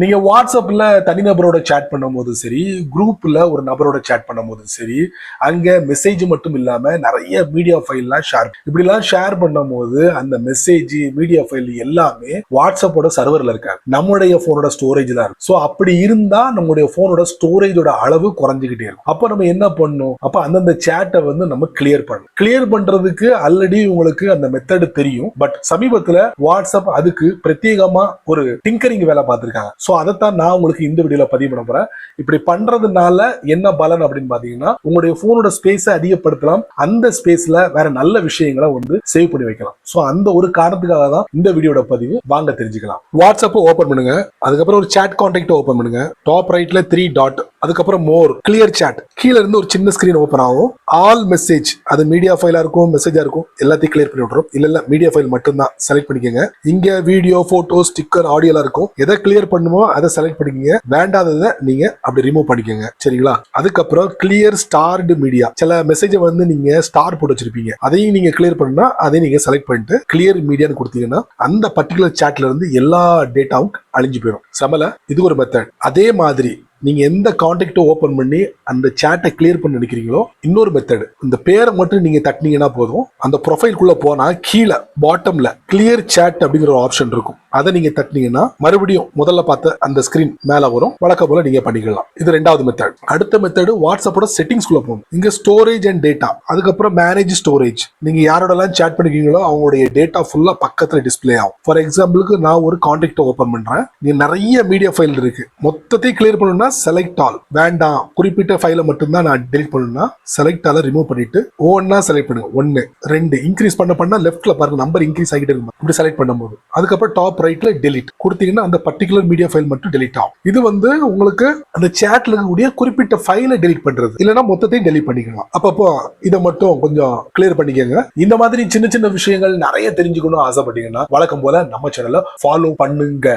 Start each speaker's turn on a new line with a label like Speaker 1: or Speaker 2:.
Speaker 1: நீங்க வாட்ஸ்அப்ல தனிநபரோட சேட் பண்ணும்போது சரி, குரூப்ல ஒரு நபரோட சேட் பண்ணும்போது சரி, அங்க மெசேஜ் மட்டும் இல்லாம நிறைய மீடியா ஃபைல்லாம் இப்படிலாம் ஷேர் பண்ணும்போது அந்த மெசேஜ் மீடியா ஃபைல் எல்லாமே வாட்ஸ்அப்போட சர்வர்ல இருக்காது, நம்முடைய போனோட ஸ்டோரேஜ்ல இருக்கு. ஸோ அப்படி இருந்தா நம்முடைய போனோட ஸ்டோரேஜோட அளவு குறைஞ்சிக்கிட்டே இருக்கும். அப்ப நம்ம என்ன பண்ணணும்? அப்ப அந்தந்த சேட்டை வந்து நம்ம கிளியர் பண்ணணும். கிளியர் பண்றதுக்கு ஆல்ரெடி உங்களுக்கு அந்த மெத்தட் தெரியும். பட் சமீபத்துல வாட்ஸ்அப் அதுக்கு பிரத்யேகமா ஒரு டிங்கரிங் வேலை பார்த்திருக்காங்க. சோ அதைத்தான் நான் உங்களுக்கு இந்த வீடியோல பதிவு பண்ண போறேன். இப்படி பண்றதுனால என்ன பலன் அப்படின்னு பாத்தீங்கன்னா, உங்களுடைய போனோட ஸ்பேஸை அதிகப்படுத்தலாம், அந்த ஸ்பேஸ்ல வேற நல்ல விஷயங்களை வந்து சேவ் பண்ணி வைக்கலாம். சோ அந்த ஒரு காரணத்துக்காக தான் இந்த வீடியோட பதிவு. வாங்க தெரிஞ்சுக்கலாம். வாட்ஸ்அப் ஓபன் பண்ணுங்க. அதுக்கப்புறம் ஒரு சாட் கான்டாக்ட் ஓபன் பண்ணுங்க. டாப் ரைட்ல 3 டாட், அதுக்கப்புறம் மோர், கிளியர் சாட், கீழ இருந்து ஒரு சின்ன ஸ்கிரீன் ஓபன் ஆகும். ஆல் மெசேஜ், அது மீடியா ஃபைலா இருக்கும், மெசேஜா இருக்கும், எல்லாத்தையும் கிளியர் பண்ணி விட்டுரும். இல்ல மீடியா ஃபைல் மட்டும் தான் செலக்ட் பண்ணிக்கங்க. இங்க வீடியோ, போட்டோ, ஸ்டிக்கர், ஆடியோலாம் இருக்கும். எதை கிளியர் பண்ணுமோ அதை செலக்ட் பண்ணிக்கங்க. வேண்டாததை நீங்க அப்படி ரிமூவ் பண்ணிக்கங்க. சரிங்களா? அதுக்கப்புறம் கிளியர் ஸ்டார்டு மீடியா, சில மெசேஜ் வந்து நீங்க ஸ்டார் போட்டு வச்சிருப்பீங்க, அதையும் நீங்க கிளியர் பண்ணா அதையும் நீங்க செலக்ட் பண்ணிட்டு கிளியர் மீடியான்னு கொடுத்தீங்கன்னா அந்த பர்டிகுலர் சாட்ல இருந்து எல்லா டேட்டாவும் அழிஞ்சு போயிடும். சமல இது ஒரு மெத்தட். அதே மாதிரி நீங்க எந்த கான்டாக்ட் ஓபன் பண்ணி அந்த சேட்டை கிளியர் பண்ண நினைக்கிறீங்களோ இன்னொரு மெத்தட், இந்த பேரை மட்டும் நீங்க தட்டினீங்கன்னா போதும், அந்த ப்ரொஃபைல்குள்ள போனா கீழே பாட்டம்ல கிளியர் சேட் அப்படிங்கிற ஒரு ஆப்ஷன் இருக்கும். அதை நீங்க தட்டினீங்கன்னா மறுபடியும் முதல்ல பார்த்த அந்த ஸ்கிரீன் மேல வரும். வழக்கம் போல நீங்க பண்ணிக்கலாம். இது ரெண்டாவது மெத்தட். அடுத்த மெத்தட், வாட்ஸ்அப்போட செட்டிங்ஸ்குள்ள போகும். இங்க ஸ்டோரேஜ் அண்ட் டேட்டா, அதுக்கப்புறம் மேனேஜ் ஸ்டோரேஜ். நீங்க யாரோடலாம் சேட் பண்ணிக்கிறீங்களோ அவங்களுடைய டேட்டா ஃபுல்லா பக்கத்துல டிஸ்பிளே ஆகும். ஃபார் எக்ஸாம்பிளுக்கு நான் ஒரு கான்டாக்ட் ஓபன் பண்றேன். நீங்க நிறைய மீடியா ஃபைல் இருக்கு, மொத்தத்தையும் கிளியர் பண்ணணும்னா செலக்ட் ஆல். வேண்டாம், குறிப்பிட்ட ஃபைலை மட்டும்தான் நான் டெலிட் பண்ணணும்னா செலக்ட் ஆல ரிமூவ் பண்ணிட்டு ஒவ்வொன்னா செலக்ட் பண்ணுங்க. 1 2 இன்க்ரீஸ் பண்ண லெஃப்ட்ல பாருங்க நம்பர் இன்க்ரீஸ் ஆகிட்டே இருக்கும். இப்படி செலக்ட் பண்ணும்போது அதுக்கப்புறம் டாப் ரைட்ல டெலிட் கொடுத்தீங்கன்னா அந்த பர்டிகுலர் மீடியா ஃபைல் மட்டும் டெலிட் ஆகும். இது வந்து உங்களுக்கு அந்த சேட்ல இருக்கக்கூடிய குறிப்பிட்ட ஃபைலை டெலிட் பண்றது, இல்லைன்னா மொத்தத்தையும் டெலிட் பண்ணிக்கலாம். அப்பப்போ இதை மட்டும் கொஞ்சம் கிளியர் பண்ணிக்கங்க. இந்த மாதிரி சின்ன சின்ன விஷயங்கள் நிறைய தெரிஞ்சுக்கணும் ஆசைப்பட்டீங்கன்னா வழக்கம் போல நம்ம சேனலை ஃபாலோ பண்ணுங்க.